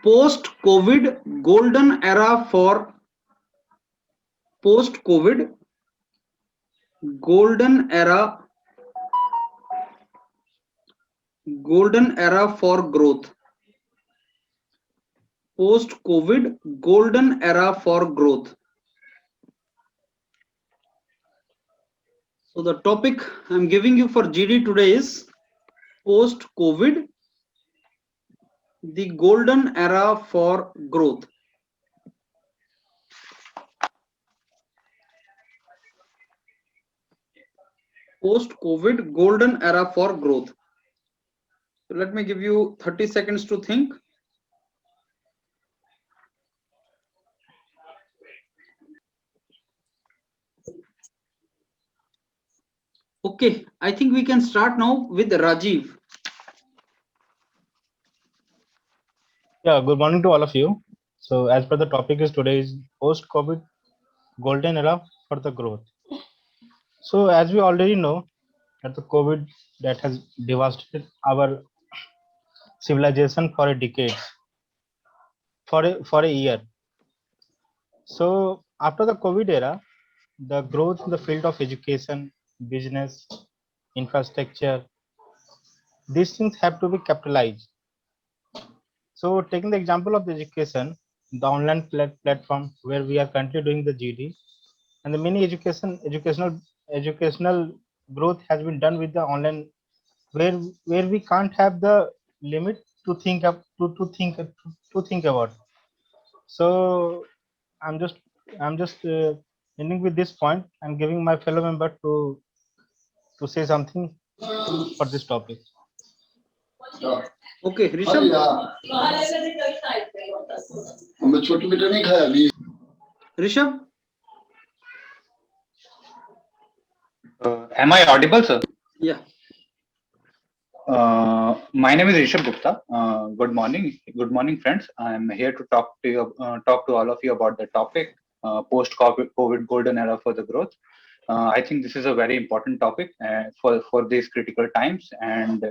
Post-COVID golden era for post-COVID golden era golden era for growth. Post-COVID golden era for growth. So the topic I'm giving you for GD today is post-COVID, the golden era for growth. Post-COVID golden era for growth. So let me give you 30 seconds to think. Okay, I think we can start now with Rajiv. Yeah, good morning to all of you. So, as per the topic is today's post-COVID golden era for the growth. So, as we already know, that the COVID that has devastated our civilization for a decade, for a year. So, after the COVID era, the growth in the field of education, business, infrastructure, these things have to be capitalized. So, taking the example of the education, the online platform where we are currently doing the GD, and the many educational growth has been done with the online, where we can't have the limit to think up to think about. So I'm just ending with this point and giving my fellow member to say something for this topic. Okay, Rishabh. Rishabh. Am I audible, sir? Yeah. My name is Rishabh Gupta. Good morning, friends. I'm here to talk to all of you about the topic post-COVID golden era for the growth. I think this is a very important topic for these critical times, and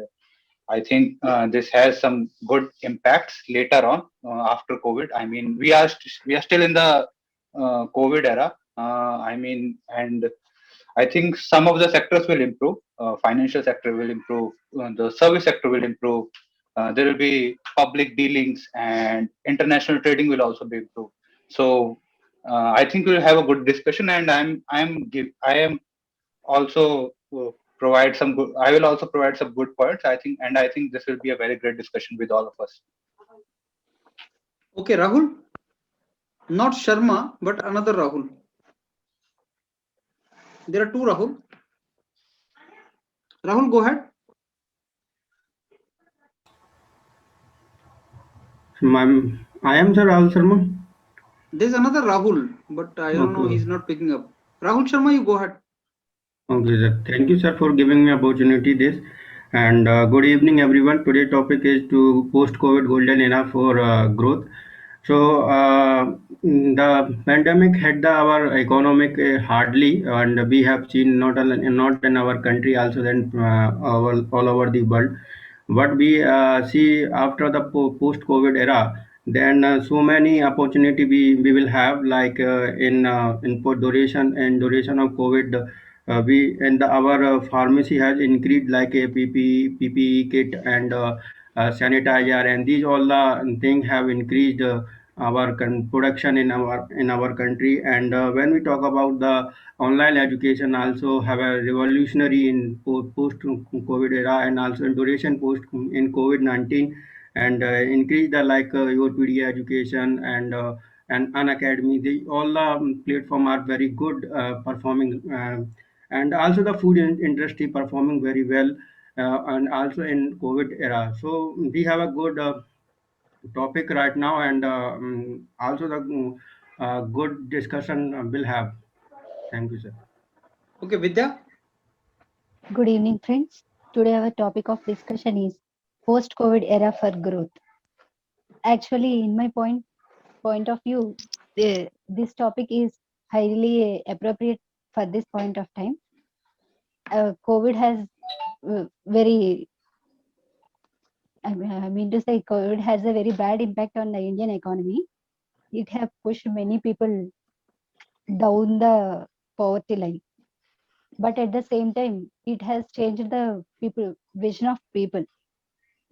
I think this has some good impacts later on after COVID. I mean, we are still in the COVID era. And I think some of the sectors will improve. Financial sector will improve. The service sector will improve. There will be public dealings, and international trading will also be improved. So I think we'll have a good discussion, and I am also provide some good. I will also provide some good points. I think this will be a very great discussion with all of us. Okay, Rahul. Not Sharma, but another Rahul. There are two Rahul. Rahul, go ahead. I am Sir Rahul Sharma. There's another Rahul, but I don't know, Okay. he's not picking up. Rahul Sharma, you go ahead. Okay, sir. Thank you, sir, for giving me opportunity this. And good evening, everyone. Today topic is to post-COVID golden era for growth. So the pandemic hit our economic hardly, and we have seen not in our country, also then all over the world. What we see after the post-COVID era, then so many opportunity we will have, like in duration of COVID. We and our pharmacy has increased, like a PPE kit and sanitizer, and these all the things have increased our production in our country. And when we talk about the online education, also have a revolutionary in post COVID era, and also in duration post in COVID-19, and increase the like your PDA education and an academy. They all platform are very good performing. And also the food industry performing very well, and also in COVID era. So we have a good topic right now, and also the good discussion will have. Thank you, sir. Okay, Vidya. Good evening, friends. Today, our topic of discussion is post-COVID era for growth. Actually, in my point of view, this topic is highly appropriate for this point of time. COVID has very I mean to say, COVID has a very bad impact on the Indian economy. It has pushed many people down the poverty line. But at the same time, it has changed the vision of people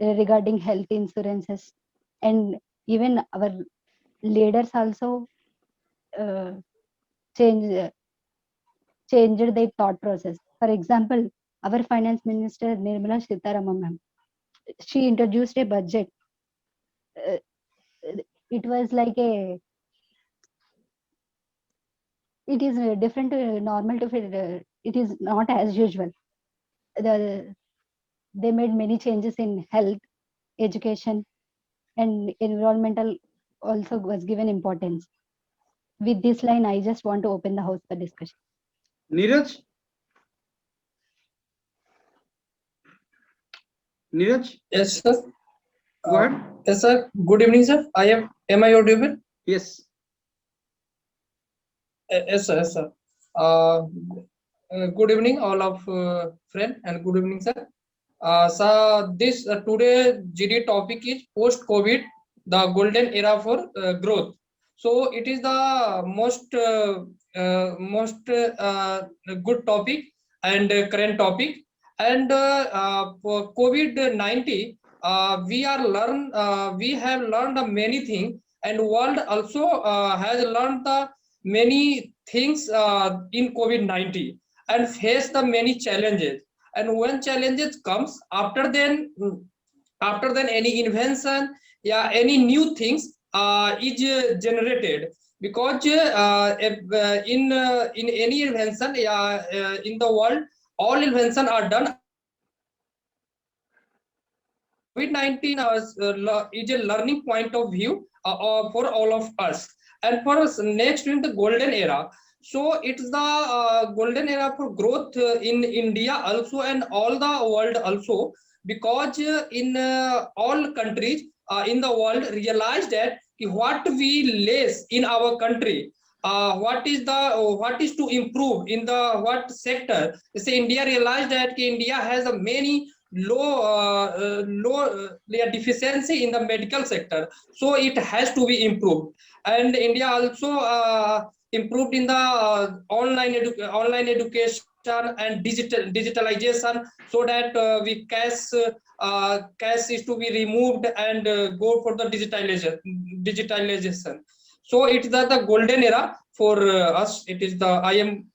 regarding health insurances, and even our leaders also uh, change, changed their thought process. For example, our finance minister Nirmala Sitharaman ma'am, she introduced a budget. Uh, it was like it is different to normal to it is not as usual. The, they made many changes in health, education, and environmental also was given importance. With this line, I just want to open the house for discussion. Neeraj? Neeraj, Yes, sir. go ahead. Yes, sir. Good evening, sir. Am I audible? Yes. Yes, sir. Yes, sir. Good evening, all of friend, and good evening, sir. So this today GD topic is post-COVID, the golden era for growth. So it is the most good topic and current topic. And for COVID-19, we have learned many things, and world also has learned the many things in COVID-19 and face the many challenges. And when challenges comes, after then any invention, yeah, any new things is generated, because in any invention, yeah, in the world, all invention are done. COVID-19 is a learning point of view for all of us. And for us, next in the golden era. So it's the golden era for growth in India also, and all the world also, because in all countries in the world realize that what we lack in our country, what is to improve in the what sector. Say India realized that India has a many low deficiency in the medical sector, so it has to be improved. And India also improved in the online education and digitalization, so that we cash is to be removed and go for the digitalization. So it's the golden era for us. It is the I am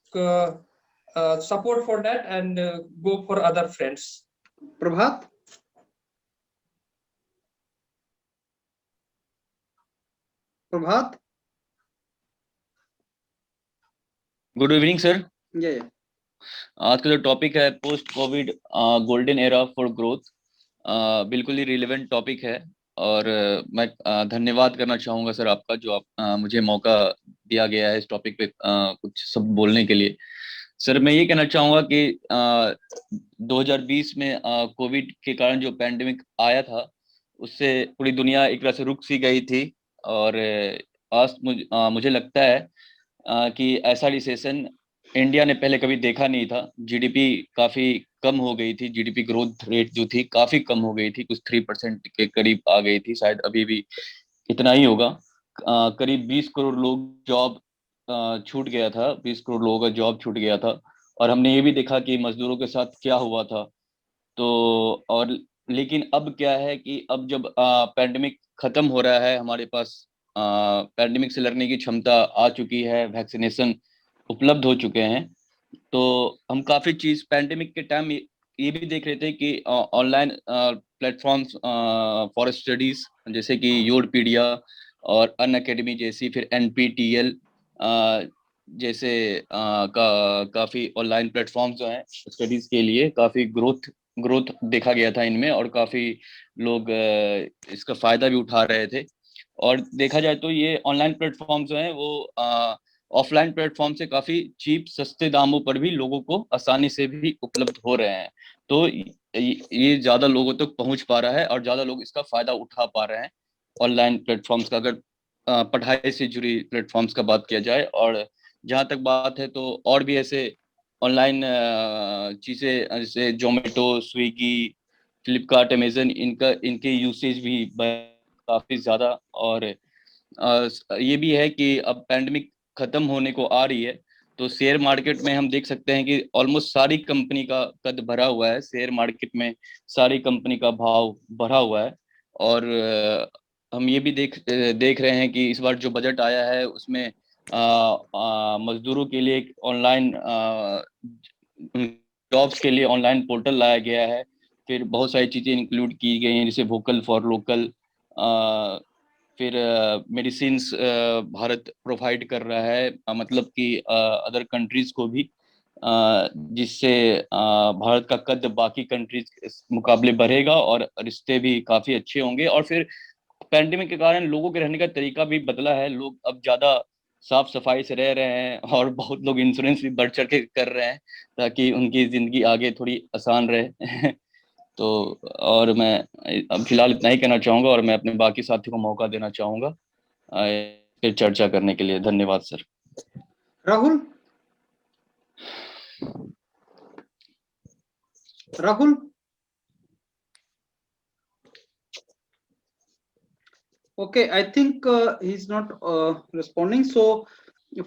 support for that, and go for other friends. Prabhat? Prabhat? Good evening sir. Yeah. आज का जो topic है post Covid golden era for growth, बिल्कुल ही relevant topic है। और मैं धन्यवाद करना चाहूंगा सर आपका, जो आप मुझे मौका दिया गया है इस टॉपिक पे कुछ सब बोलने के लिए। सर मैं ये कहना चाहूंगा कि 2020 में कोविड के कारण जो पैंडेमिक आया था, उससे पूरी दुनिया एक तरह से रुक सी गई थी। और आज मुझे लगता है कि ऐसा रिसेशन इंडिया ने पहले कभी देखा नहीं था। जीडीपी काफी कम हो गई थी, जीडीपी ग्रोथ रेट जो थी काफी कम हो गई थी, कुछ 3% के करीब आ गई थी, शायद अभी भी इतना ही होगा। करीब 20 करोड़ लोग जॉब छूट गया था, 20 करोड़ लोगों का जॉब छूट गया था। और हमने ये भी देखा कि मजदूरों के साथ क्या हुआ था। तो और लेकिन अब क्या है कि अब जब पैंडेमिक खत्म हो रहा है, हमारे पास पैंडेमिक से लड़ने की क्षमता आ चुकी है, वैक्सीनेशन उपलब्ध हो चुके हैं, तो हम काफी चीज पैंडेमिक के टाइम ये भी देख रहे थे कि ऑनलाइन प्लेटफॉर्म्स फॉर स्टडीज जैसे कि योडपीडिया और अनअकैडमी जैसी, फिर एनपीटीईएल जैसे काफी ऑनलाइन प्लेटफॉर्म्स जो हैं स्टडीज के लिए, काफी ग्रोथ देखा गया था इनमें, और काफी लोग इसका फायदा भी उठा रहे थे। और देखा जाए तो ये ऑनलाइन प्लेटफॉर्म जो हैं वो ऑफलाइन प्लेटफॉर्म से काफी चीप, सस्ते दामों पर भी लोगों को आसानी से भी उपलब्ध हो रहे हैं। तो ये ज्यादा लोगों तक पहुंच पा रहा है और ज्यादा लोग इसका फायदा उठा पा रहे हैं ऑनलाइन प्लेटफॉर्म्स का। अगर पढ़ाई से जुड़ी प्लेटफॉर्म्स का बात किया जाए, और जहां तक बात है तो और भी ऐसे ऑनलाइन चीजें जैसे जोमेटो, स्विगी, फ्लिपकार्ट, अमेजन, इनके यूसेज भी काफी ज्यादा। और ये भी है कि अब पैंडेमिक खत्म होने को आ रही है, तो शेयर मार्केट में हम देख सकते हैं कि ऑलमोस्ट सारी कंपनी का कद भरा हुआ है, शेयर मार्केट में सारी कंपनी का भाव बढ़ा हुआ है। और हम ये भी देख रहे हैं कि इस बार जो बजट आया है उसमें मजदूरों के लिए एक ऑनलाइन जॉब्स के लिए ऑनलाइन पोर्टल लाया गया है। फिर बहुत सारी चीजें इंक्लूड की गई हैं, जैसे वोकल फॉर लोकल। फिर मेडिसिन भारत प्रोवाइड कर रहा है, मतलब कि अदर कंट्रीज को भी, जिससे भारत का कद बाकी कंट्रीज के मुकाबले बढ़ेगा और रिश्ते भी काफी अच्छे होंगे। और फिर पैंडेमिक के कारण लोगों के रहने का तरीका भी बदला है, लोग अब ज्यादा साफ सफाई से रह रहे हैं और बहुत लोग इंश्योरेंस भी बढ़ चढ़ के कर रहे हैं ताकि उनकी जिंदगी आगे थोड़ी आसान रहे। तो और मैं अब फिलहाल इतना ही कहना चाहूंगा और मैं अपने बाकी साथियों को मौका देना चाहूंगा फिर चर्चा करने के लिए। धन्यवाद sir. Rahul? Rahul? Okay, I think he's not responding. So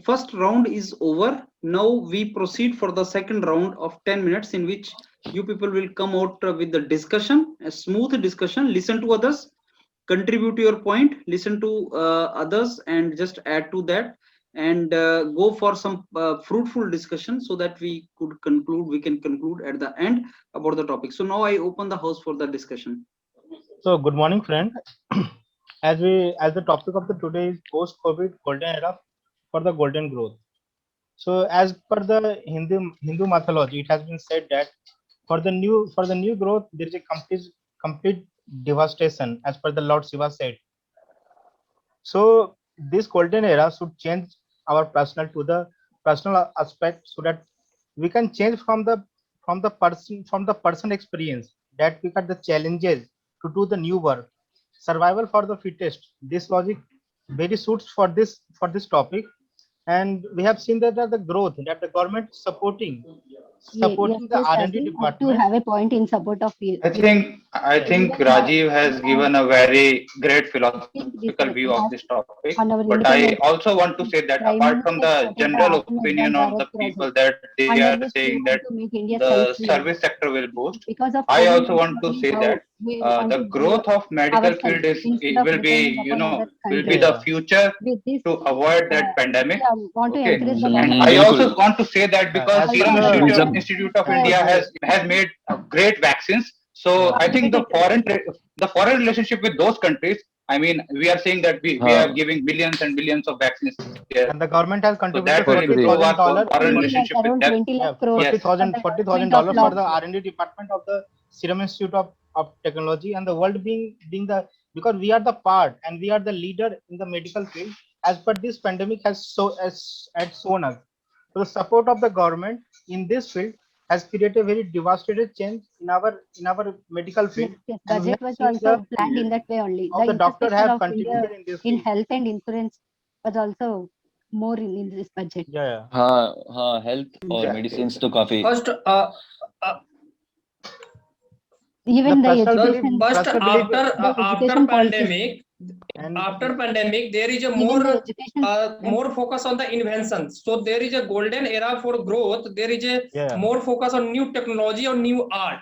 first round is over. Now we proceed for the second round of 10 minutes in which you people will come out with the discussion, a smooth discussion, listen to others, contribute to your point, listen to others and just add to that, and go for some fruitful discussion so that we can conclude at the end about the topic. So now I open the house for the discussion. So good morning, friends. As the topic of the today is post-COVID golden era for the golden growth. So as per the Hindu mythology, it has been said that for the new growth there is a complete devastation, as per the Lord Shiva said. So this golden era should change our personal to the personal aspect, so that we can change from the person experience, that we got the challenges to do the new work. Survival for the fittest. This logic very suits for this topic, and we have seen that the growth that the government supporting Yes, the yes, R&D Rajiv, department. to have a point in support of you. I think Rajiv has given a very great philosophical view of this topic. But I also want to say that apart from the general opinion of the people that they are saying that the service sector will boost, I also want to say that the growth of medical field will be the future to avoid that pandemic. Okay. And I also want to say that because Serum Institute of India has made great vaccines. So I think the foreign relationship with those countries, I mean, we are saying that we are giving billions and billions of vaccines there. And the government has contributed So that will improve our foreign relationship with them. $40,000 for the R&D department of the Serum Institute of Technology, and the world being the, because we are the part and we are the leader in the medical field as per this pandemic has shown us. So the support of the government in this field has created a very devastated change in our medical field. Yes, budget was also planned in that way only. The doctor have contributed in this in field. health and insurance was also more in this budget. Yeah. हाँ health और medicine तो काफी First, Even the personal education. but after pandemic, there is a more focus on the inventions. So there is a golden era for growth. There is a more focus on new technology or new art.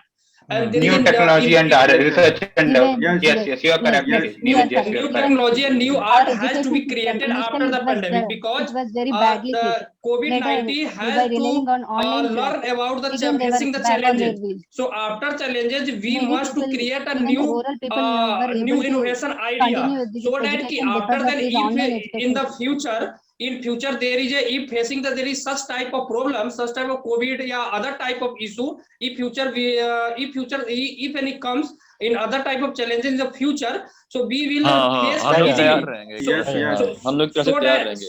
And New technology and research and yes, you are correct. New technology and new art has to be created after the pandemic, because the COVID-19 has to learn about the facing the challenges. So after challenges, we must to create a new innovation idea, so that after that, in the future there is if facing there is such type of problem, such type of COVID or other type of issue, if any comes in other type of challenges in the future, so we will face हम लोग तैयार easily. रहेंगे। हम लोग तैयार रहेंगे।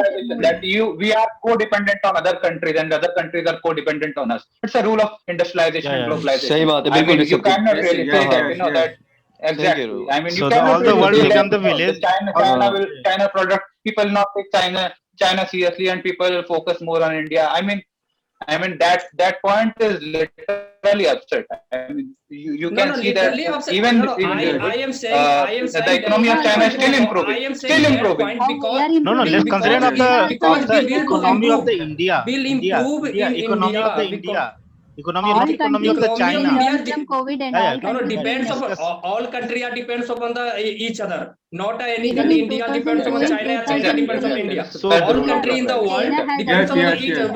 industrialization, more. that we are codependent on other countries and other countries are codependent on us. It's a rule of industrialization and Yeah, yeah. globalization. सही बात है, I बिल्कुल mean, you Rishabh ji. cannot Yes, really yes, say that, yes, you know, yes. that Exactly. Rohan. I mean, you So the, cannot all the really world say become that, the village. China product, people not take China seriously, and people focus more on India. I mean that point is literally absurd. I mean, you No, can no, see that literally upset. even No, no, even I am saying, the economy of Yeah, China is yeah, still yeah. improving. I am Still saying that improving. point How we because are No, no, let's improving? consider because of we the because we will to economy of improve, the India. will India, improve India, in economy of the India because India. Economy, not All economy of the countries economy of China. India learn from COVID and Yeah, all yeah. no, no, countries will depends upon Discuss. all country are depends upon the each other. Not any even country. in India depends upon 2012 China. China depends upon 2020 India. So That's the All rule of country in the life. world China has depends Yes, upon the yes, each yes.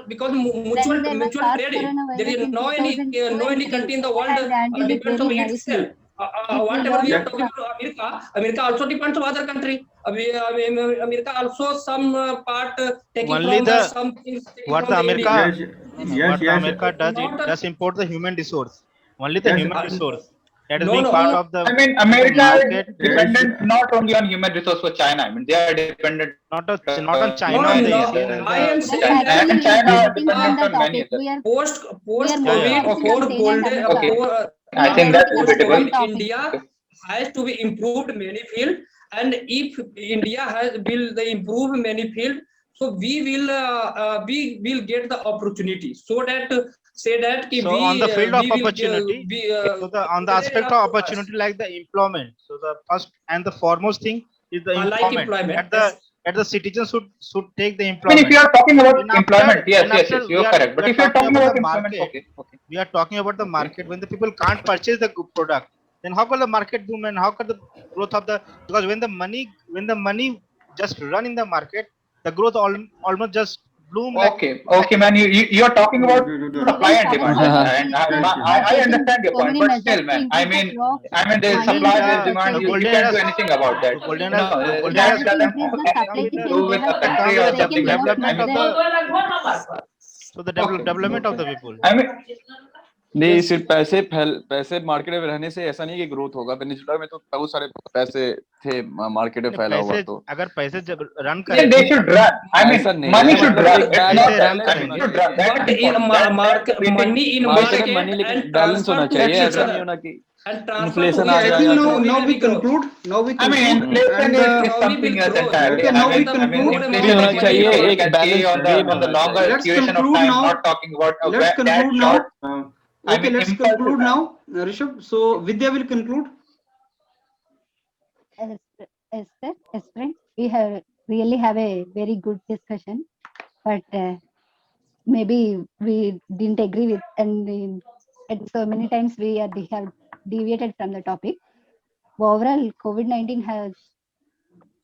because when there was mutual SARS trade. There coronavirus is in no any 2003. country in the China world has handled it depends very on nicely. itself. If we Whatever learn we are Yeah. talking about America also depends on other country. America also some part taking only from the the some things taking what from the the India. America, Yes, no, no, yes, what the yes, America does, it Not a, just import the human resource. Only the yes, human resource that is no, being no. part No, of the I mean, America market, is yes. dependent not only on human resource for China. I mean, they are dependent not on No, China, no, on the no. Indian and I the am Guys, saying that actually and we are China are deviating from dependent the on many topic. others. We are Yeah, not yeah. Post focusing on COVID China and America. Okay, We I are think after that's focusing on post the debatable. same COVID, topic. India Okay. has to be improved many field, and if India has will the improve many field, so we will get the opportunity. So that say that ki So on the field of we will opportunity, be so the on the golden aspect era of for us, opportunity like the employment. So the first and the foremost thing is the like employment. employment. That the citizens should take the I mean, if employment. you are talking about employment, Then yes, after you're correct. we But are if you're talking talking about the about employment, market. okay, We are talking about the okay. market. When the people can't purchase the good product, then how can the market boom and how can the growth of the, because when the money just run in the market, the growth almost just bloom like Okay, man. You're talking about supply Even and some demand, private and ministers Yes, yes. are I taking understand your so point. many But measures still, to man, increase the flow of there's money golden into supply, the there's era, demand. the purchasing. You golden can't era, do anything about that. the golden You era, know, the golden In era that order to doesn't increase the supply with chain, do they with have the that they come country with or the are something taking like lot of that. development of measures. the Okay, development of okay. the people. I mean, नहीं, yes. सिर्फ पैसे market में रहने से ऐसा नहीं है कि ग्रोथ होगा। वेनेजुएला में तो बहुत सारे पैसे थे मार्केट में नहीं, फैला हुआ, पैसे तो अगर पैसे जब रन Then करेंगे they should run. I ऐसा mean, नहीं money है, should मतलब run. एक It's बैलेंस not पैसे रन I mean, होना it should करेंगे, run. That's But in important. That's the basic. money in market market में मनी, लेकिन and बैलेंस transfer होना to चाहिए। each ऐसा नहीं other होना कि and transfer to inflation each आ Okay, I other, think जाएगा now तो we now will we be grow. conclude. Now we I mean, conclude, inflation and is Now we something will else grow. entirely. okay, now we The conclude. more भी amount होना of money चाहिए, in एक Can balance see on game the होना longer चाहिए। Let's duration of conclude time, now. not talking about Let's that conclude now. short. I Okay, mean, let's impulsive conclude time. now, Rishabh. So Vidya will conclude. As, as friends, we have really have a very good discussion, but maybe we didn't agree with, and and so many times we have deviated from the topic. Overall, COVID-19 has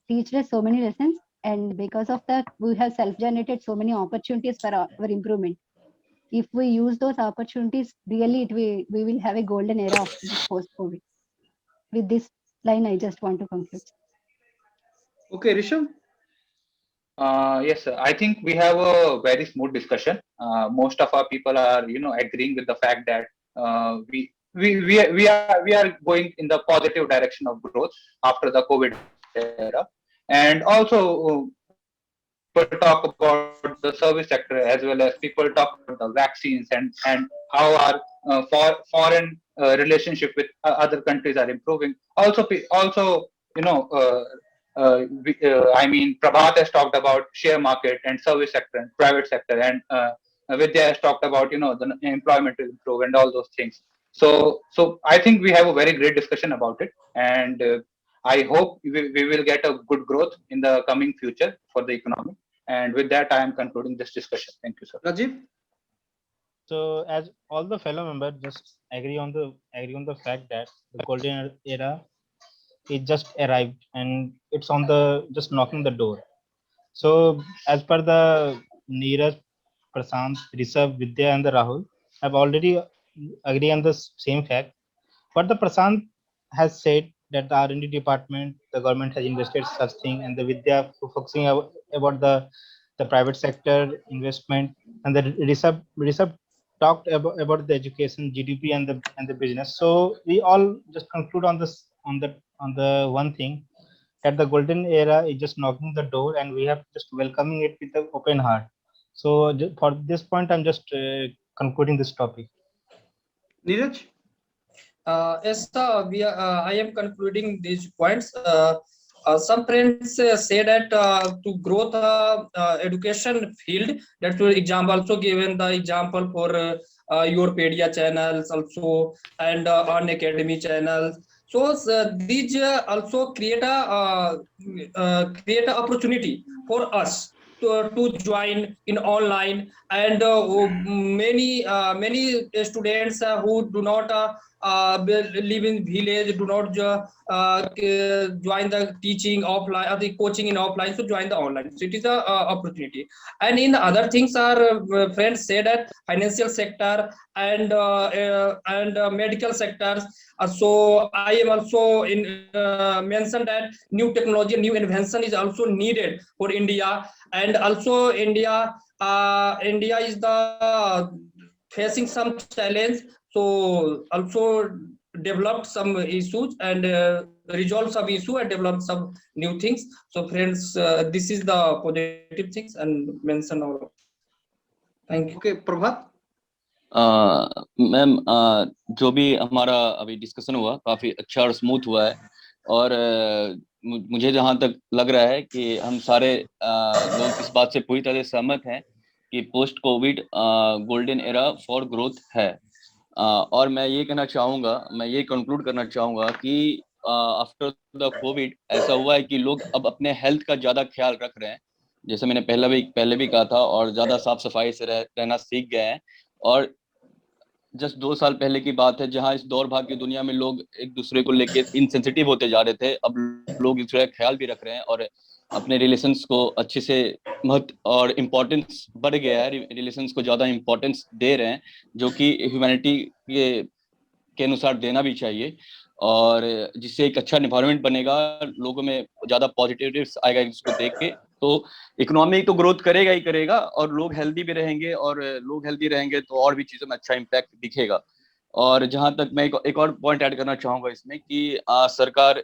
teached us so many lessons, and because of that, we have self-generated so many opportunities for our improvement. If we use those opportunities, really, we will have a golden era of this post-COVID. With this line, I just want to conclude. Okay, Rishabh. Yes, sir. I think we have a very smooth discussion. Most of our people are, agreeing with the fact that we are going in the positive direction of growth after the COVID era, and also people talk about the service sector as well as people talk about the vaccines and how our foreign relationship with other countries are improving. Also, you know. I mean, Prabhat has talked about share market and service sector and private sector, and Vidya has talked about the employment will improve and all those things. So I think we have a very great discussion about it, and I hope we will get a good growth in the coming future for the economy. And with that, I am concluding this discussion. Thank you, sir. Rajiv. So as all the fellow members just agree on the fact that the golden era it just arrived and it's on the just knocking the door. So as per the Neeraj, Prasant, Rishabh, Vidya and the Rahul have already agree on the same fact. But the Prasant has said that the R&D department, the government has invested such thing, and the Vidya focusing about the private sector investment, and the Rishabh talked about the education, GDP, and the business. So we all just conclude on this on the one thing that the golden era is just knocking the door, and we have just welcoming it with an open heart. So for this point, I'm just concluding this topic. Neeraj. I am concluding these points. Some friends say that to grow the education field, that for example, also given the example for Yourpedia channels also and Unacademy channels. So these also create a opportunity for us to join in online, and many students who do not live in village do not join the teaching offline or the coaching in offline, so join the online, so it is a opportunity. And in the other things are friends say that financial sector and medical sectors. So I am also in mentioned that new technology, new invention is also needed for India. And also India is the facing some challenge, so also developed some issues and resolve some issue and develop some new things. So friends, this is the positive things and mention all. Thank you. Okay, Prabhat. Ma'am, जो भी हमारा अभी discussion हुआ काफी अच्छा और smooth हुआ है, और मुझे जहां तक लग रहा है कि हम सारे लोग इस बात से पूरी तरह से सहमत हैं कि post Covid golden era for growth है। और मैं ये कहना चाहूँगा, मैं ये कंक्लूड करना चाहूँगा कि आफ्टर द कोविड ऐसा हुआ है कि लोग अब अपने हेल्थ का ज़्यादा ख्याल रख रहे हैं, जैसे मैंने पहले भी कहा था, और ज़्यादा साफ सफाई से रहना सीख गए हैं। और जस्ट 2 साल पहले की बात है जहां इस दौड़ भाग की दुनिया में लोग एक दूसरे को लेके इनसेंसिटिव होते जा रहे थे, अब लोग दूसरे का ख्याल भी रख रहे हैं और अपने रिलेशंस को अच्छे से महत्व और इम्पोर्टेंस बढ़ गया है, रिलेशंस को ज़्यादा इम्पोर्टेंस दे रहे हैं, जो कि ह्यूमैनिटी के अनुसार देना भी चाहिए, और जिससे एक अच्छा एनवायरनमेंट बनेगा, लोगों में ज़्यादा पॉजिटिविटीज आएगा इसको देख के, तो इकोनॉमी तो ग्रोथ करेगा ही करेगा, और लोग हेल्दी भी रहेंगे, और लोग हेल्दी रहेंगे तो और भी चीज़ों में अच्छा इम्पैक्ट दिखेगा। और जहां तक मैं एक और पॉइंट ऐड करना चाहूँगा इसमें कि सरकार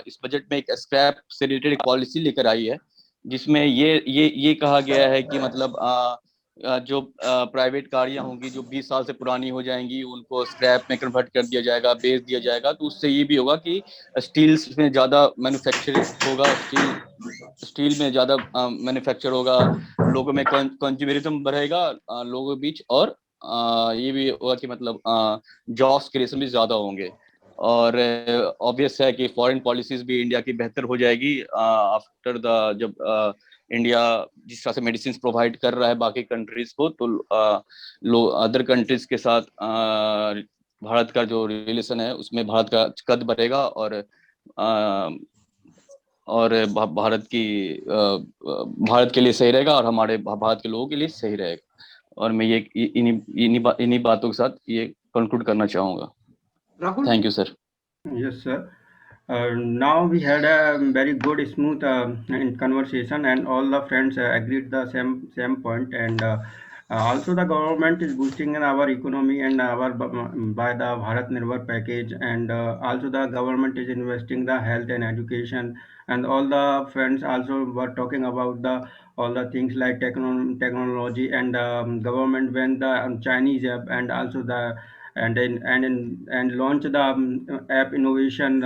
इस बजट में एक स्क्रैप से रिलेटेड एक पॉलिसी लेकर आई है, जिसमें ये कहा गया है कि मतलब जो प्राइवेट गाड़ियां होंगी जो 20 साल से पुरानी हो जाएंगी उनको स्क्रैप में कन्वर्ट कर दिया जाएगा, बेच दिया जाएगा। तो उससे ये भी होगा कि स्टील्स में ज़्यादा मैन्युफैक्चर होगा, स्टील में ज़्यादा मैन्युफैक्चर होगा, लोगों में कंज्यूमरिज्म बढ़ेगा लोगों के बीच, और ये भी होगा कि मतलब जॉब्स क्रिएशन भी ज़्यादा होंगे। और ऑब्वियस है कि फॉरेन पॉलिसीज भी इंडिया की बेहतर हो जाएगी आफ्टर द, जब इंडिया जिस तरह से मेडिसिन प्रोवाइड कर रहा है बाकी कंट्रीज को, तो अदर कंट्रीज के साथ भारत का जो रिलेशन है उसमें भारत का कद बढ़ेगा, और भारत के लिए सही रहेगा, और हमारे भारत के लोगों के लिए सही रहेगा। और मैं ये इन्हीं बातों के साथ ये कंक्लूड करना चाहूँगा। Rahul. Thank you sir. Yes, sir. Now we had a very good, smooth conversation, and all the friends agreed the same point. And also, the government is boosting in our economy and our by the Bharat Nirbhar package, and also the government is investing the health and education. And all the friends also were talking about the all the things like technology and government when the Chinese app, and also the and launch the app innovation,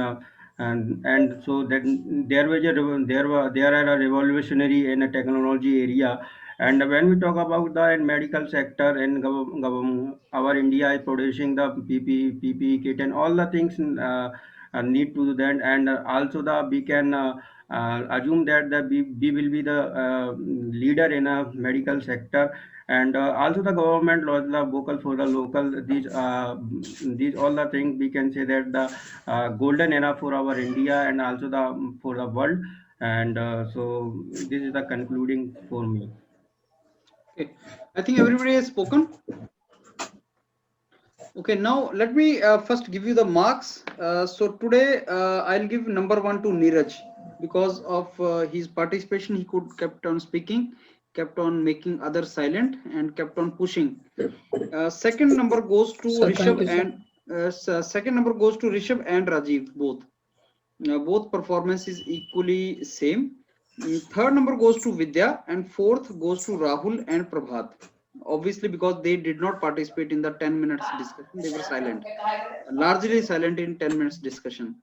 and so that there are a revolutionary in a technology area. And when we talk about the medical sector and our India is producing the PPE kit and all the things need to do that. And also we can assume that we will be the leader in a medical sector. And also the government laws the vocal for the local, these all the things we can say that the golden era for our India and also the for the world. And so this is the concluding for me. Okay, I think everybody has spoken. Okay, now let me first give you the marks. So today I'll give number 1 to Neeraj, because of his participation. He could kept on speaking, kept on making others silent, and kept on pushing. Second number goes to Sir, Rishabh, thank you, and second number goes to Rishabh and Rajiv, both. Both performance is equally same. Third number goes to Vidya, and fourth goes to Rahul and Prabhat. obviously because they did not participate in the 10 minutes discussion, they were silent, largely silent in 10 minutes discussion.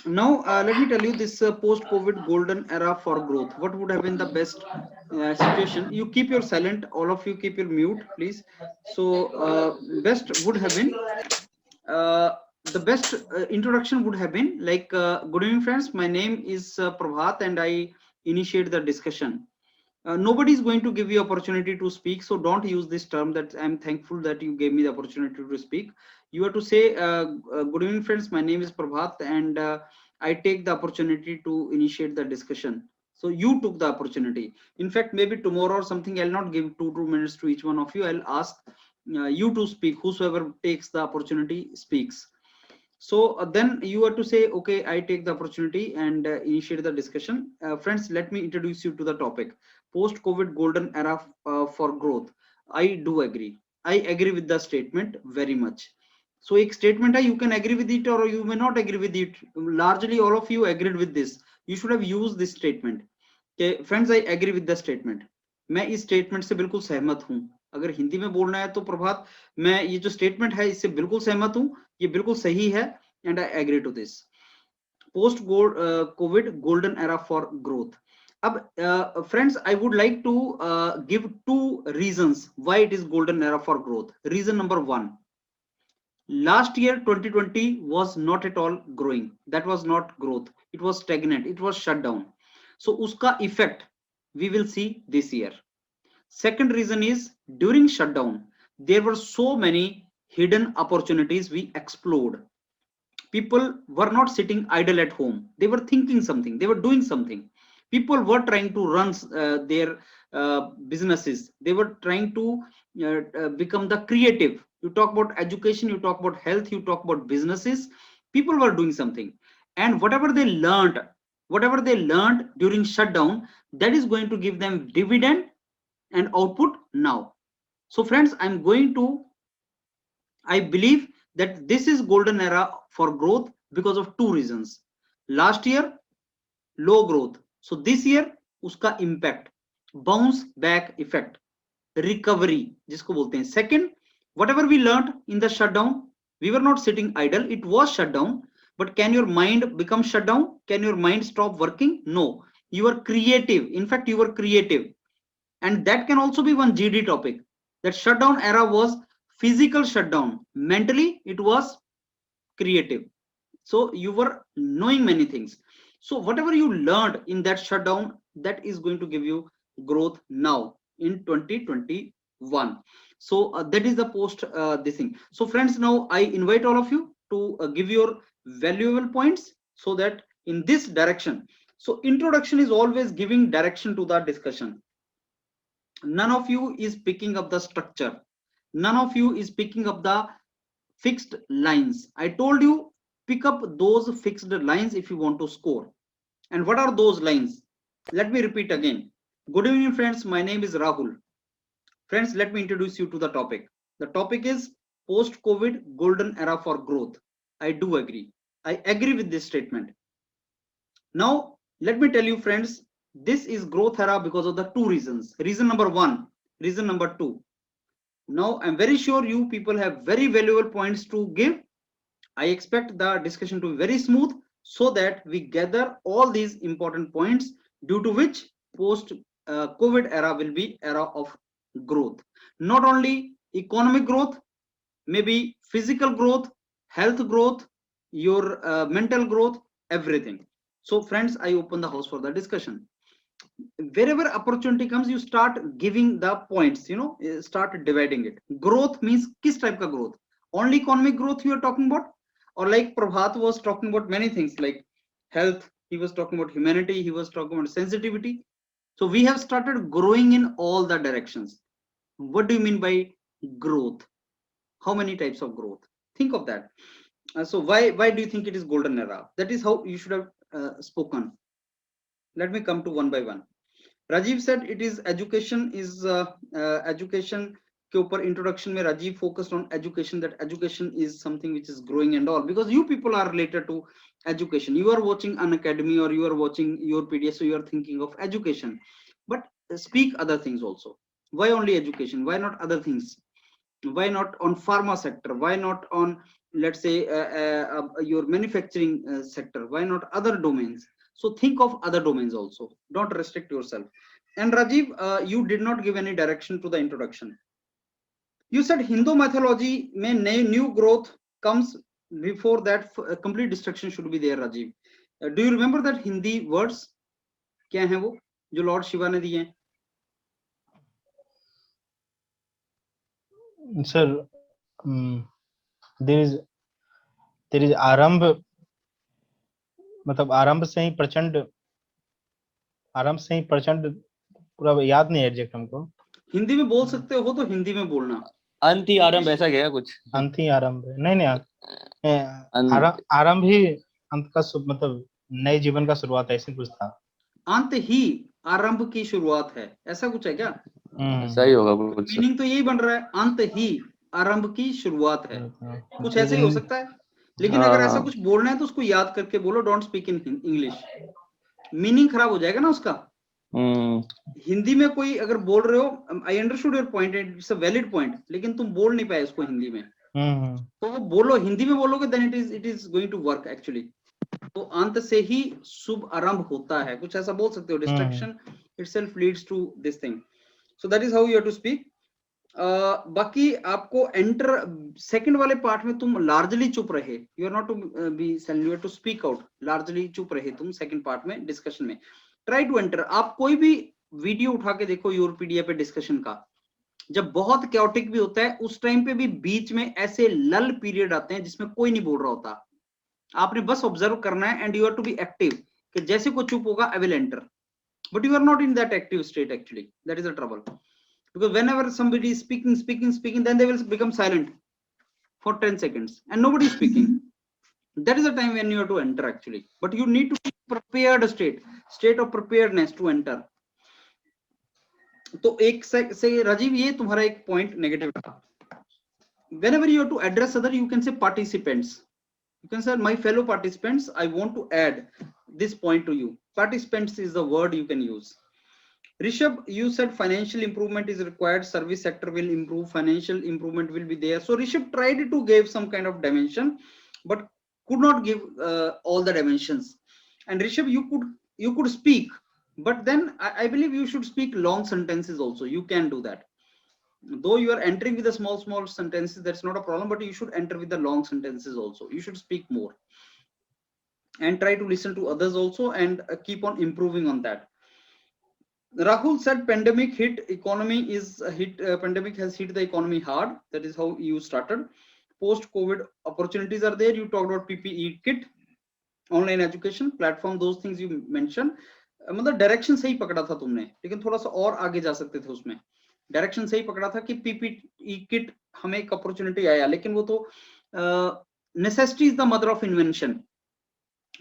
Now let me tell you this post-COVID golden era for growth. What would have been the best situation? You keep your silent, all of you keep your mute, please. So best would have been the best introduction would have been like, good evening friends, my name is Prabhat and I initiate the discussion. Nobody is going to give you opportunity to speak, so don't use this term that I'm thankful that you gave me the opportunity to speak. You have to say, good evening friends, my name is Prabhat and I take the opportunity to initiate the discussion. So you took the opportunity. In fact, maybe tomorrow or something, I'll not give 2 minutes to each one of you. I'll ask you to speak. Whosoever takes the opportunity speaks. So then you have to say, okay, I take the opportunity and initiate the discussion. Friends, let me introduce you to the topic. Post-COVID golden era for growth. I do agree. I agree with the statement very much. So एक statement है, you can agree with it or you may not agree with it. Largely all of you agreed with this. You should have used this statement. Okay, friends, I agree with the statement. मैं इस statement से बिल्कुल सहमत हूँ. अगर हिंदी में बोलना है तो प्रभात, मैं ये जो statement है इससे बिल्कुल सहमत हूँ. ये बिल्कुल सही है and I agree to this. Post COVID golden era for growth. अब friends, I would like to give 2 reasons why it is golden era for growth. Reason number 1. Last year 2020 was not at all growing. That was not growth. It was stagnant. It was shut down. So uska effect we will see this year. Second reason is during shutdown there were so many hidden opportunities we explored. People were not sitting idle at home. They were thinking something. They were doing something. People were trying to run their businesses. They were trying to become the creative. You talk about education, you talk about health, you talk about businesses. People were doing something, and whatever they learned during shutdown, that is going to give them dividend and output now. So friends, I believe that this is golden era for growth because of 2 reasons. Last year low growth, so this year uska impact, bounce back effect, recovery जिसको बोलते हैं. Second, whatever we learned in the shutdown, we were not sitting idle. It was shut down, but can your mind become shut down? Can your mind stop working? No, you are creative. In fact, you were creative, and that can also be one GD topic. That shutdown era was physical shutdown. Mentally, it was creative. So you were knowing many things. So whatever you learned in that shutdown, that is going to give you growth now in 2021. So that is the post this thing. So friends, now I invite all of you to give your valuable points so that in this direction. So introduction is always giving direction to the discussion. None of you is picking up the structure. None of you is picking up the fixed lines. I told you, pick up those fixed lines if you want to score. And what are those lines? Let me repeat again. Good evening friends, my name is Rahul. Friends, let me introduce you to the topic. The topic is post-COVID golden era for growth. I do agree. I agree with this statement. Now, let me tell you friends, this is growth era because of the 2 reasons. Reason number 1, reason number 2. Now, I'm very sure you people have very valuable points to give. I expect the discussion to be very smooth so that we gather all these important points due to which post-COVID era will be era of growth. Not only economic growth, maybe physical growth, health growth, your mental growth, everything. So friends, I open the house for the discussion. Wherever opportunity comes, you start giving the points, start dividing it. Growth means kis type ka growth? Only economic growth you are talking about? Or like Prabhat was talking about many things like health, he was talking about humanity, he was talking about sensitivity. So we have started growing in all the directions. What do you mean by growth? How many types of growth? Think of that. So why do you think it is golden era? That is how you should have spoken. Let me come to one by one. Rajiv said it is education is education के ऊपर introduction में Rajiv focused on education, that education is something which is growing and all, because you people are related to education. You are watching an academy or you are watching your PDS, so you are thinking of education, but speak other things also. Why only education? Why not other things? Why not on pharma sector? Why not on, let's say, your manufacturing sector? Why not other domains? So think of other domains also. Don't restrict yourself. And Rajiv, you did not give any direction to the introduction. You said Hindu mythology may new growth comes before that, complete destruction should be there, Rajiv. Do you remember that Hindi words? क्या हैं वो जो Lord Shiva ने दिए हैं? Sir, there is आरंभ, मतलब आरंभ से ही प्रचंड पूरा याद नहीं है एग्जैक्ट हमको. हिंदी में बोल सकते हो तो हिंदी में बोलना. अंत ही आरंभ ऐसा क्या कुछ? अंत ही आरंभ, नहीं आरंभ ही अंत का मतलब नए जीवन का शुरुआत है, ऐसे कुछ था. अंत ही आरंभ की शुरुआत है, ऐसा कुछ है क्या? सही होगा कुछ. मीनिंग तो यही बन रहा है, अंत ही आरंभ की शुरुआत है, कुछ ऐसे ही हो सकता है. लेकिन अगर ऐसा कुछ बोलना है तो उसको याद करके बोलो. Don't speak in English, meaning खराब हो जाएगा ना उसका. हिंदी में कोई अगर बोल रहे हो, I understood your point, it's a valid point, लेकिन तुम बोल नहीं पाए उसको हिंदी में. तो वो बोलो, हिंदी में बोलोगे, then it is going to work actually. तो अंत से ही शुभ आरंभ होता है, कुछ ऐसा बोल सकते हो. Destruction itself leads to this thing. So that is how you have to speak. बाकी आपको एंटर सेकंड वाले पार्ट में तुम लार्जली चुप रहे. You are not to be silent, you are to speak out. Largely चुप रहे तुम सेकंड पार्ट में डिस्कशन में. Try to enter. आप कोई भी वीडियो उठा के देखो यूरोपीडिया पे डिस्कशन का, जब बहुत कैओटिक भी होता है उस टाइम पे भी बीच में ऐसे लल पीरियड आते हैं जिसमें कोई नहीं बोल रहा होता. आपने बस ऑब्जर्व करना है and you are to be active, कि जैसे कोई चुप होगा I will enter, but you are not in that active state actually. That is the trouble. Because whenever somebody is speaking, then they will become silent for 10 seconds and nobody is speaking. That is the time when you have to enter actually. But you need to be prepared state of preparedness to enter. तो एक से राजीव, ये तुम्हारा एक point negative था. Whenever you have to address other, you can say participants. You can say my fellow participants, I want to add this point to you. Participants is the word you can use. Rishabh, you said financial improvement is required, service sector will improve, financial improvement will be there. So Rishabh tried to give some kind of dimension, but could not give all the dimensions. And Rishabh, you could speak, but then I believe you should speak long sentences also. You can do that. Though you are entering with the small sentences, that's not a problem, but you should enter with the long sentences also. You should speak more and try to listen to others also and keep on improving on that. Rahul said pandemic hit economy pandemic has hit the economy hard. That is how you started. Post COVID opportunities are there. You talked about PPE kit, online education platform, those things you mentioned. मतलब direction सही पकड़ा था तुमने, लेकिन थोड़ा सा और आगे जा सकते थे उसमें. डायरेक्शन सही पकड़ा था कि PPE किट हमें एक अपॉर्चुनिटी आया, लेकिन वो तो necessity is the mother of invention.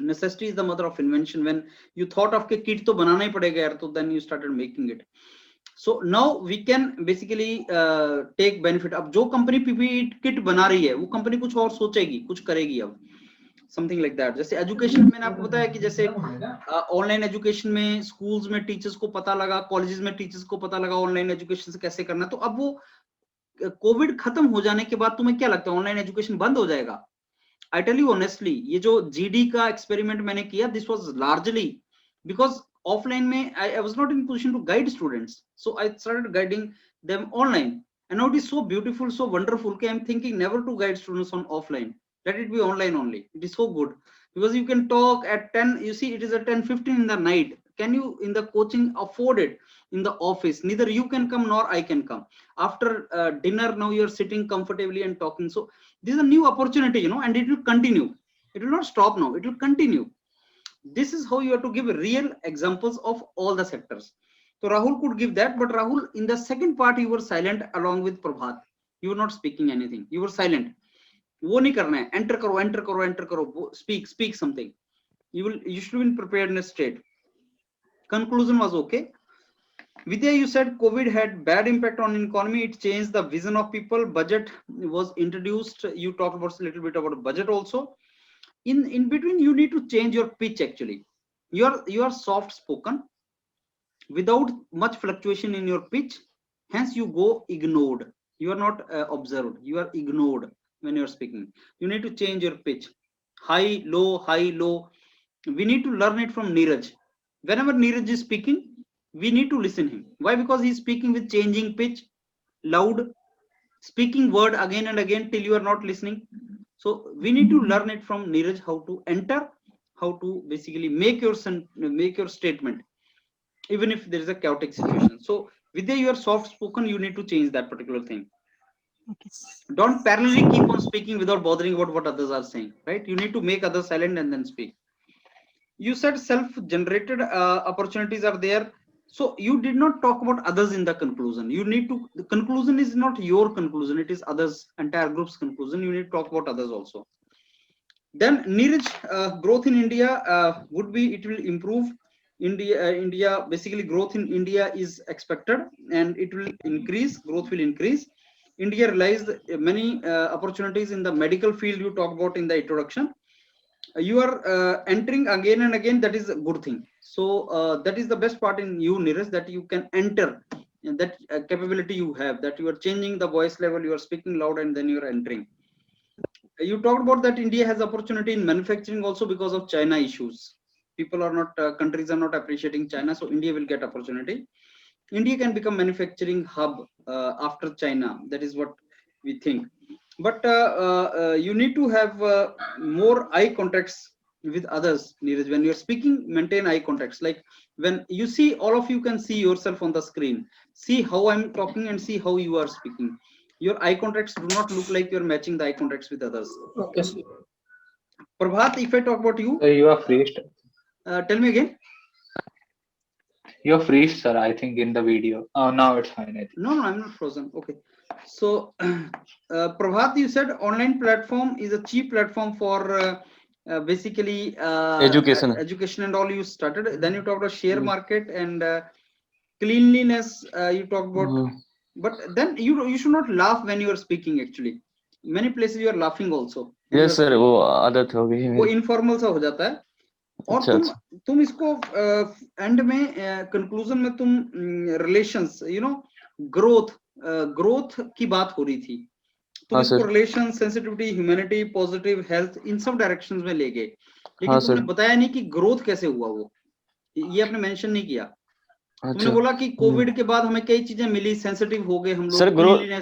Necessity is the mother of invention. When you thought of के kit तो बनाना ही पड़ेगा यार, तो then you started making it. So now we can basically take benefit. अब जो कंपनी PPE kit बना रही है वो कंपनी कुछ और सोचेगी, कुछ करेगी अब, something like that. जैसे एजुकेशन में मैंने आपको बताया कि जैसे ऑनलाइन एजुकेशन में स्कूल्स में टीचर्स को पता लगा, कॉलेजेस में टीचर्स को पता लगा ऑनलाइन एजुकेशन से कैसे करना. तो अब वो कोविड खत्म हो जाने के बाद तुम्हें क्या लगता है ऑनलाइन एजुकेशन बंद हो जाएगा? I tell you honestly, ये जो GD का एक्सपेरिमेंट मैंने किया, this was largely because offline में I was not in position to guide students, so I started guiding them online, and now it is so beautiful, so wonderful. Okay, I'm thinking never to guide students on offline. Let it be online only. It is so good because you can talk at 10. You see, it is at 10:15 in the night. Can you in the coaching afford it in the office? Neither you can come nor I can come. After dinner, now you're sitting comfortably and talking. So this is a new opportunity, you know, and it will continue. It will not stop now. It will continue. This is how you have to give real examples of all the sectors. So Rahul could give that, but Rahul, in the second part, you were silent along with Prabhat. You were not speaking anything. You were silent. वो नहीं करना है. Enter करो, enter करो, enter करो. Speak something. You should be in preparedness state. Conclusion was okay. Vidya, you said COVID had bad impact on economy. It changed the vision of people. Budget was introduced. You talked about a little bit about budget also. In between, you need to change your pitch actually. You are soft spoken without much fluctuation in your pitch. hence you go ignored. You are not observed, you are ignored when you are speaking. You need to change your pitch, high low. We need to learn it from Neeraj. Whenever Neeraj is speaking, we need to listen him. Why? Because he is speaking with changing pitch, loud, speaking word again and again till you are not listening. So we need to learn it from Neeraj, how to enter, how to basically make your statement, even if there is a chaotic situation. So Vidya, you are soft spoken, you need to change that particular thing. Okay. Don't parallelly keep on speaking without bothering about what others are saying, right? You need to make others silent and then speak. You said self-generated opportunities are there. So you did not talk about others in the conclusion. You need to, the conclusion is not your conclusion, it is others, entire group's conclusion. You need to talk about others also. Then Neeraj, growth in India would be, it will improve. India basically, growth in India is expected and it will increase, growth will increase. India realized many opportunities in the medical field you talked about in the introduction. You are entering again and again, that is a good thing. So that is the best part in you, Neeraj, that you can enter, that capability you have, that you are changing the voice level, you are speaking loud and then you are entering. You talked about that India has opportunity in manufacturing also because of China issues. People are not, countries are not appreciating China, so India will get opportunity. India can become manufacturing hub after China. That is what we think. But you need to have more eye contacts with others, Neeraj. When you're speaking, maintain eye contacts. Like when you see, all of you can see yourself on the screen. See how I'm talking and see how you are speaking. Your eye contacts do not look like you're matching the eye contacts with others. Okay, sir. Prabhat, if I talk about you, You are freezed. tell me again. You're freezed, sir. I think in the video. Now it's fine. I think. No, I'm not frozen. Okay. So, Prabhat, you said online platform is a cheap platform for basically education and all you started. Then you talked about share market and cleanliness. You talked about, but then you should not laugh when you are speaking. Actually, many places you are laughing also. Yes sir, वो आदत हो गई है वो मेरी। Informal सा हो जाता है। और तुम इसको एंड में कंक्लूजन में तुम रिलेशंस, यू नो, ग्रोथ की बात हो रही थी, तुम इसको relation, sensitivity, humanity, positive, health, इन सब डायरेक्शंस में ले गए, लेकिन तुमने बताया नहीं कि ग्रोथ कैसे हुआ, वो ये आपने मेंशन नहीं किया। तुमने बोला कि कोविड के बाद हमें कई चीजें मिली, सेंसिटिव हो गए हम लोग।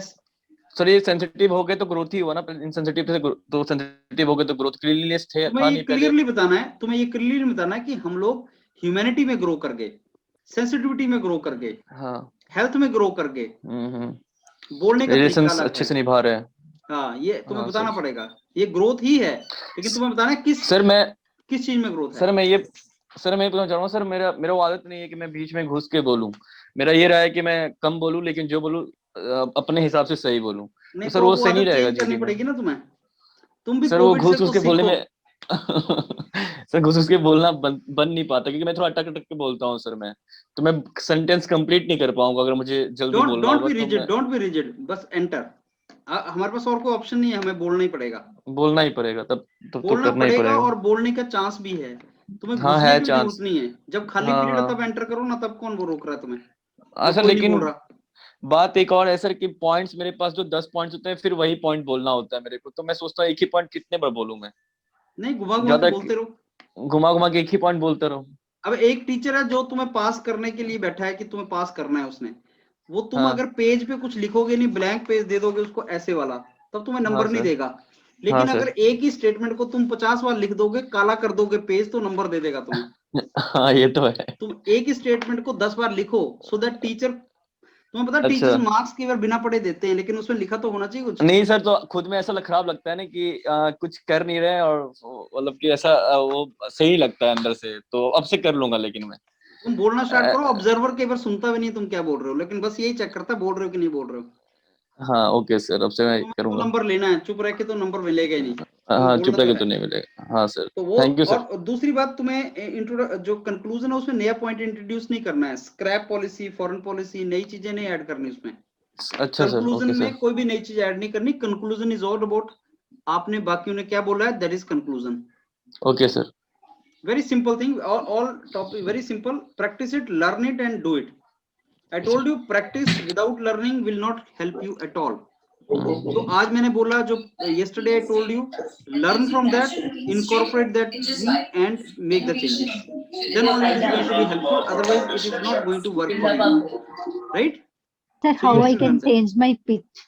सर ये सेंसिटिव हो गए तो ग्रोथ ही हुआ ना, इनसेंसिटिव से तो सेंसिटिव हो गए तो ग्रोथ, क्लीनलीनेस थे। तुम्हें ये क्लियरली बताना है, तुम्हें ये क्लियरली बताना है कि हम लोग ह्यूमैनिटी में ग्रो कर गए, सेंसिटिविटी में ग्रो कर गए, हेल्थ में ग्रो कर गए, बोलने का रिलेशंस अच्छे से निभा रहे हैं। हाँ, ये तुम्हें बताना पड़ेगा, ये ग्रोथ ही है, लेकिन तुम्हें बताना है किस चीज में ग्रोथ है। सर मैं पूछना चाह रहा हूँ सर, मेरा आदत नहीं है कि मैं बीच में घुस के बोलूं। मेरा ये रहा है कि मैं कम बोलूं, लेकिन जो बोलूं अपने हिसाब से सही बोलूं। तो सर वो सही नहीं रहेगा, करनी पड़ेगी ना तुम्हें। तुम भी सर वो घुस के बोलने में सर घुस के बोलना बन नहीं पाता, क्योंकि मैं थोड़ा अटक के बोलता हूँ सर। मैं तो मैं सेंटेंस कंप्लीट नहीं कर पाऊंगा अगर मुझे जल्दी बोलना होगा। डोंट बी रिजिड, बस एंटर। हमारे पास और कोई ऑप्शन नहीं है, हमें बोलना ही पड़ेगा, बोलना ही पड़ेगा, तब बोलना पड़ेगा। और बोलने का चांस भी है, तुम्हें घुसने की जरूरत नहीं है। जब खाली पीरियड है तब एंटर करो ना, तब कौन वो रोक रहा है तुम्हें? सर लेकिन बात एक और है सर कि पॉइंट्स मेरे पास जो 10 पॉइंट्स होते हैं, फिर वही पॉइंट बोलना होता है मेरे को। तो मैं सोचता हूँ एक ही पॉइंट कितने बार बोलूं मैं? नहीं, घुमा बोलते रहो, घुमा के एक ही पॉइंट बोलते रहो। अब एक टीचर है जो तुम्हें पास करने के लिए बैठा है कि तुम्हें पास करना है उसने, वो तुम अगर पेज पे कुछ लिखोगे नहीं, ब्लैंक पेज दे दोगे उसको ऐसे वाला, तब तुम्हें नंबर नहीं देगा। लेकिन अगर एक ही स्टेटमेंट को तुम 50 बार लिख दोगे, काला कर दोगे पेज, तो नंबर दे देगा तुम्हें। हाँ ये तो है। तुम एक ही स्टेटमेंट को 10 बार लिखो, सो दैट टीचर, तुम्हें पता टीचर्स मार्क्स केवल बिना पढ़े देते हैं, लेकिन उसमें लिखा तो होना चाहिए कुछ। नहीं सर, तो खुद में ऐसा खराब लगता है ना कि कुछ कर नहीं रहे, और मतलब कि ऐसा वो सही लगता है अंदर से। तो अब से कर लूंगा, लेकिन मैं तुम बोलना स्टार्ट करो। ऑब्जर्वर कई बार सुनता भी नहीं तुम क्या बोल रहे हो, लेकिन बस यही चेक करता है बोल रहे हो कि नहीं बोल रहे हो। हाँ ओके सर, अब से मैं करूंगा। नंबर लेना है, चुप रह के तो नंबर मिलेगा ही नहीं। हाँ चुप रह के तो नहीं मिलेगा। हाँ सर, थैंक यू सर। और दूसरी बात, तुम्हें जो कंक्लूजन है उसमें नया पॉइंट इंट्रोड्यूस नहीं करना है। स्क्रैप पॉलिसी, फॉरेन पॉलिसी, नई चीजें नहीं ऐड करनी उसमें। अच्छा सर, कंक्लूजन में कोई भी नई चीज ऐड नहीं करनी। कंक्लूजन इज ऑल अबाउट आपने बाकियों ने क्या बोला है, that is conclusion. Okay sir, very simple thing, all topic very simple, practice it, learn it and do it, I told you practice without learning will not help you at all. तो आज मैंने बोला जो yesterday I told you, learn from that, incorporate that thing and make the changes. Then only it is going to be helpful. Otherwise, it is not going to work for you, right? Sir, So how you I should can learn that. change my pitch?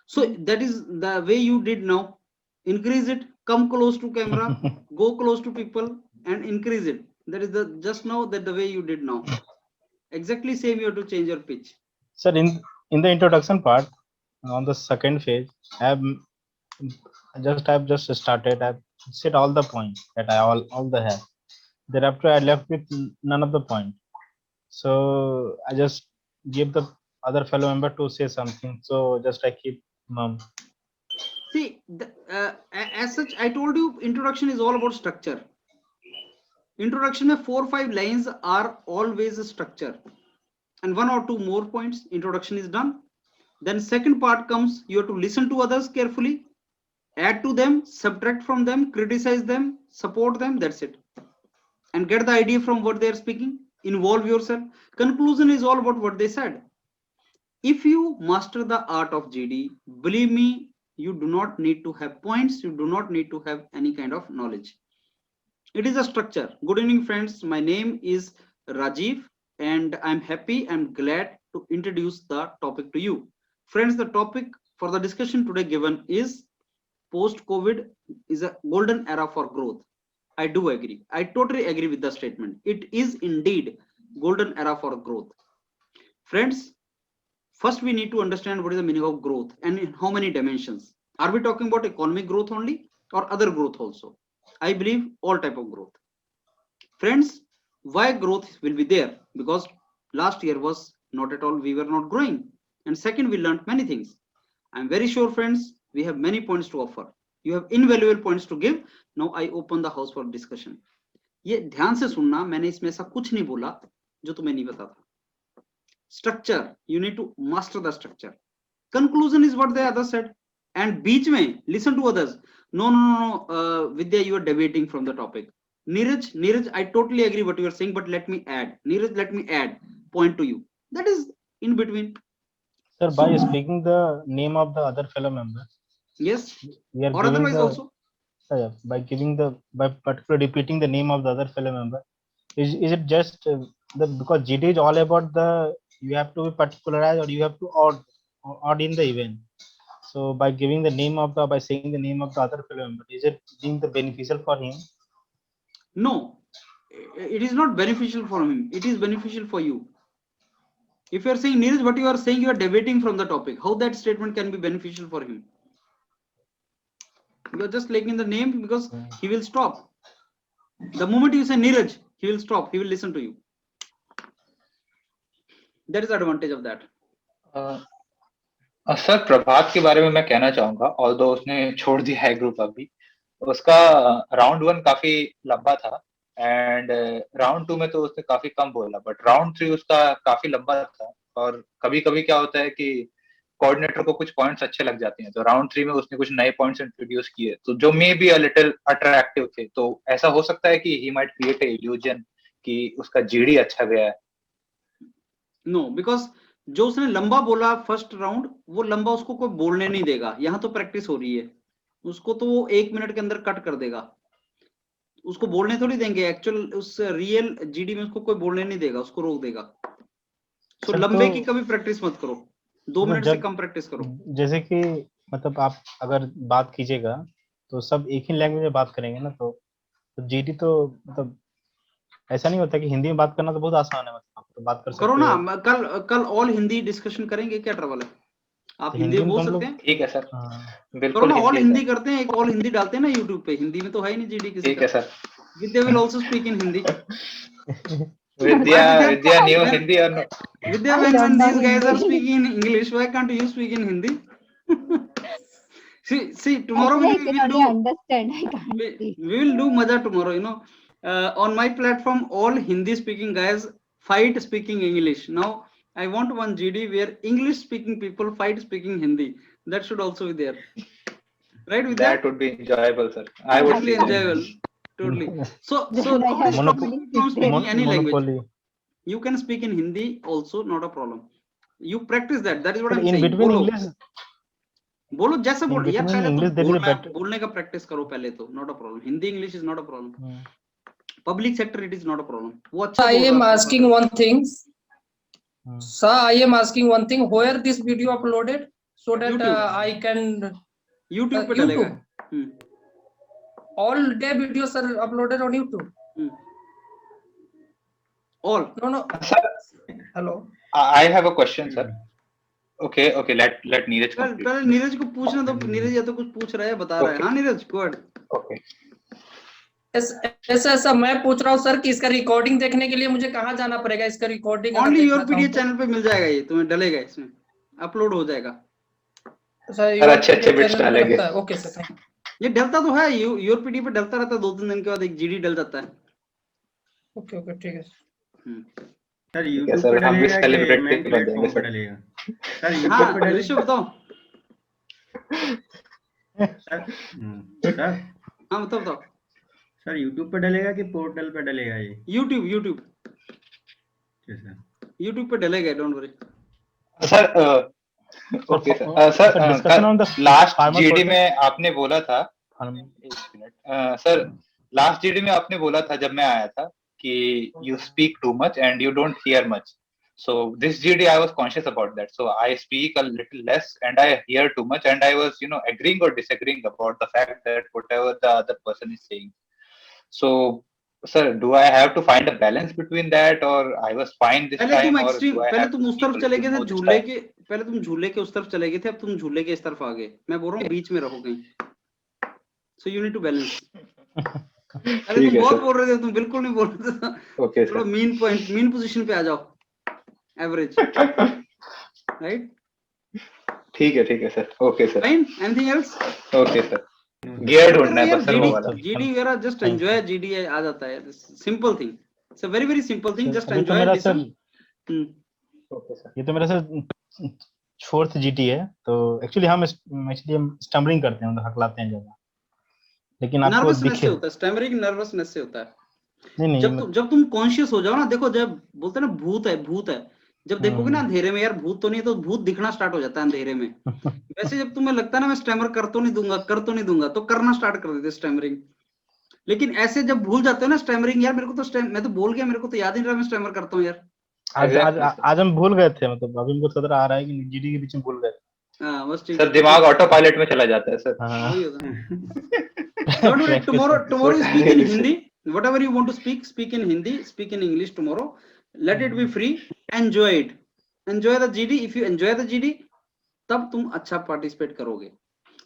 So that is the way you did now. Increase it, come close to camera, go close to people and increase it. That is the just now that the way you did now. Exactly same you have to change your pitch. Sir, in the introduction part, on the second phase, I've just started. I've said all the points that I all the have. Thereafter, I left with none of the point. So I just gave the other fellow member to say something. So just I keep mum. See, as such, I told you introduction is all about structure. Introduction में 4-5 lines are always a structure, and 1 or 2 more points. Introduction is done. Then second part comes. You have to listen to others carefully, add to them, subtract from them, criticize them, support them. That's it. And get the idea from what they are speaking. Involve yourself. Conclusion is all about what they said. If you master the art of GD, believe me, you do not need to have points. You do not need to have any kind of knowledge. It is a structure. Good evening, friends. My name is Rajiv, and I'm happy and glad to introduce the topic to you. Friends, the topic for the discussion today given is post-COVID is a golden era for growth. I do agree. I totally agree with the statement. It is indeed golden era for growth. Friends, first we need to understand what is the meaning of growth and in how many dimensions. Are we talking about economic growth only or other growth also? I believe all type of growth. Friends, why growth will be there? Because last year was not at all, we were not growing. And second, we learned many things. I'm very sure, friends, we have many points to offer. You have invaluable points to give. Now I open the house for discussion. ये ध्यान से सुनना, मैंने इसमें ऐसा कुछ नहीं बोला जो तुम्हें नहीं पता था. Structure, you need to master the structure. Conclusion is what the other said. And बीच में listen to others. No, Vidya, you are deviating from the topic. Neeraj, I totally agree what you are saying, but let me add. Neeraj, let me add point to you. That is in between. Sir, by speaking the name of the other fellow member, Yes. we are Or giving otherwise the, also. by particularly repeating the name of the other fellow member. Is it just because GD is all about you have to be particularized or you have to odd in the event. So by giving the name of by saying the name of the other fellow member, is it being the beneficial for him? No, it is not beneficial for him. It is beneficial for you. If you are saying Neeraj, what you are saying, you are deviating from the topic. How that statement can be beneficial for him? You are just taking the name because he will stop. The moment you say Neeraj, he will stop. He will listen to you. That is the advantage of that. Sir Prabhat के बारे में मैं कहना चाहूंगा, although उसने छोड़ दिया है ग्रुप अभी. उसका राउंड 1 काफी लंबा था एंड राउंड 2 में तो उसने काफी कम बोला, बट राउंड 3 उसका काफी लंबा था. और कभी कभी क्या होता है कि कोऑर्डिनेटर को कुछ पॉइंट्स अच्छे लग जाते हैं, तो राउंड 3 में उसने कुछ नए पॉइंट्स इंट्रोड्यूस किए तो जो may be a little attractive थे. तो ऐसा हो सकता है कि he might create a illusion कि उसका जीडी अच्छा गया है. नो, बिकॉज जो उसने लंबा बोला फर्स्ट राउंड, वो लंबा उसको कोई बोलने नहीं देगा. यहाँ तो प्रैक्टिस हो रही है, उसको तो वो 1 मिनट के अंदर कट कर देगा. उसको बोलने थोड़ी देंगे. एक्चुअल उस रियल जीडी में उसको कोई बोलने नहीं देगा, उसको रोक देगा. तो लंबे की कभी प्रैक्टिस मत करो, 2 मिनट से कम प्रैक्टिस करो. जैसे कि मतलब आप अगर बात कीजिएगा तो सब एक ही लैंग्वेज में बात करेंगे ना, तो जीडी तो मतलब ऐसा नहीं होता कि हिंदी में बात करना तो बहुत आसान है. मतलब तो बात कर सकते करो ना. कल ऑल हिंदी डिस्कशन करेंगे, क्या ट्रबल है? आप हिंदी में बोल सकते हैं. ठीक है सर, करो ना. ऑल हिंदी करते हैं, एक ऑल हिंदी डालते हैं ना यूट्यूब पे. हिंदी में तो है ही नहीं जीडी किसी. ठीक है sir. Vidya will also speak in Hindi. Vidya knew Hindi or no? Vidya, when these guys are speaking in English, why can't you speak in Hindi? see, tomorrow we will do. Understand. I can't speak. We will do maja tomorrow. You know, on my platform, all Hindi-speaking guys fight speaking English. Now, I want one GD where English-speaking people fight speaking Hindi. That should also be there, right? Vidya? That would be enjoyable, sir. I would totally enjoyable. Totally. So this topic comes in any language. You can speak in Hindi also, not a problem. You practice that. That is what Sir, I'm in saying. between बोलो English, बोलो जैसे in बोल यार between पहले English तो there is a बोलना better. बोलने का प्रैक्टिस करो पहले तो, not a problem. Hindi English is not a problem. Public sector it is not a problem. वो अच्छा I बोल am रहा था। asking one thing. Hmm. Sir, I am asking one thing. Where this video uploaded so that YouTube. I can YouTube पे डलेगा। all day videos are uploaded on YouTube. All. No. Sir, Hello. I have a question, sir. Okay. Let Neeraj complete. पहले नीरज को पूछना तो, नीरज या तो कुछ पूछ रहा है, बता रहा है। हाँ नीरज, go ahead. Okay. ऐसा मैं पूछ रहा हूँ सर कि इसका रिकॉर्डिंग देखने के लिए मुझे कहाँ जाना पड़ेगा? इसका recording Only your PDF channel पे मिल जाएगा, ये तुम्हें डलेगा, इसमें अपलोड हो जाएगा। सर अच्छे बिट्स डालेंगे। Okay sir, thank you. ये डलता तो है, योर पीडी पे डलता रहता है, 2-3 दिन के बाद एक जीडी डल जाता है। ओके ठीक है सर YouTube पे हम भी डलेगा कि सेलिब्रेट मेन कर देंगे प्लेटफॉर्म पे सर। डलेगा? सर YouTube हाँ पे डलेगा? ऋषभ बताओ। सर हाँ बताओ। सर YouTube पे डलेगा कि पोर्टल पे डलेगा ये? YouTube ठीक है सर। YouTube पे डलेगा, don't worry. Sir okay sir, discussion on the last farmer GD protest. में आपने बोला था, एक मिनट सर, लास्ट जीडी में आपने बोला था जब मैं आया था कि you speak too much and you don't hear much. So this GD I was conscious about that. So I speak a little less and I hear too much, and I was agreeing or disagreeing about the fact that whatever the other person is saying. So sir, do I have to find a balance between that, or I was fine this पहले time, तुम or extreme, do I पहले have तुम to उस speak तरफ a चले little गए थे more this झूले time? के, पहले तुम झूले के उस तरफ चले गए थे, अब तुम झूले के इस तरफ आ गए। मैं बोल रहा हूँ बीच में रहो कहीं। So you need to balance. पहले तुम बहुत बोल रहे थे, तुम बिल्कुल नहीं बोल रहे थे। ओके थोड़ा मीन पॉइंट, मीन पोजीशन पे आ जाओ, एवरेज, राइट? ठीक है sir, okay sir, fine. Anything else? Okay sir. Gear ढूंढना है बस सर वो वाला। जीडी वगैरह जस्ट एंजॉय, जीडी आ जाता है, simple thing, it's a very very simple thing, just enjoy, listen. Okay sir. ये तो मेरा सर 4th जीटी है, तो एक्चुअली हम स्टम्बलिंग करते हैं, हकलाते हैं ज्यादा, लेकिन आपको नर्वसनेस दिखे से होता है, स्टैमरिंग नर्वसनेस से होता है। नहीं जब तुम कॉन्शियस हो जाओ ना, देखो जब बोलते हैं ना भूत है, जब देखोगे ना अंधेरे में यार भूत तो नहीं है, तो भूत दिखना स्टार्ट हो जाता है अंधेरे में। वैसे जब तुम्हें लगता है ना मैं स्टैमर कर तो नहीं दूंगा, तो करना स्टार्ट कर देते स्टैमरिंग। लेकिन ऐसे जब भूल जाते हो ना स्टैमरिंग, यार मेरे को तो मैं तो बोल गया, मेरे को तो याद ही नहीं रहा मैं स्टैमर करता हूँ यार। आज हम भूल गए थे, मतलब अभी हमको खतरा आ रहा है कि जीडी के बीच में भूल गए। हाँ बस ठीक सर, दिमाग ऑटो पायलट में चला जाता है सर। वही होता है। Don't worry, tomorrow you speak in Hindi. Whatever you want to speak in Hindi, speak in English tomorrow. Let it be free. Enjoy it. Enjoy the GD. If you enjoy the GD, तब तुम अच्छा participate करोगे।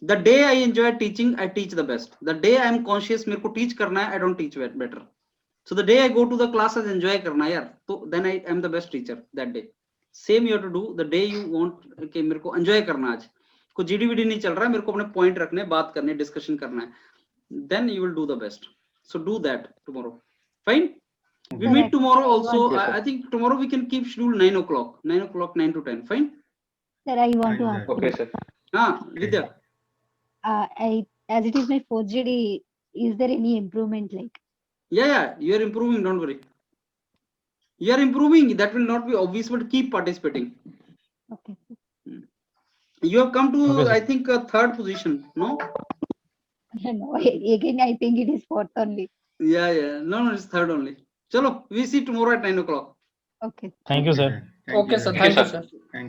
The day I enjoy teaching, I teach the best. The day I am conscious मेरे को teach करना है, I don't teach better. So the day I go to the classes, enjoy करना है यार, तो then I am the best teacher that day. Same you have to do the day you want कि मेरे को enjoy करना, आज कोई जीडी वीडी नहीं चल रहा है, मेरे को अपने पॉइंट रखने, बात करने, डिस्कशन करना है, then you will do the best. So do that tomorrow. Fine. We meet tomorrow also. I think tomorrow we can keep schedule 9 o'clock, 9 to 10. Fine. Sir, I want to ask. Okay sir. Vidya. As it is my 4th GD, is there any improvement like? Yeah, you are improving. Don't worry. You are improving. That will not be obvious, but keep participating. Okay. You have come to, Okay, I think, 3rd position. No. No, again I think it is 4th only. Yeah. No, it's 3rd only. Chalo, we see tomorrow at 9 o'clock. Okay. Thank you sir. Okay sir, thank you sir.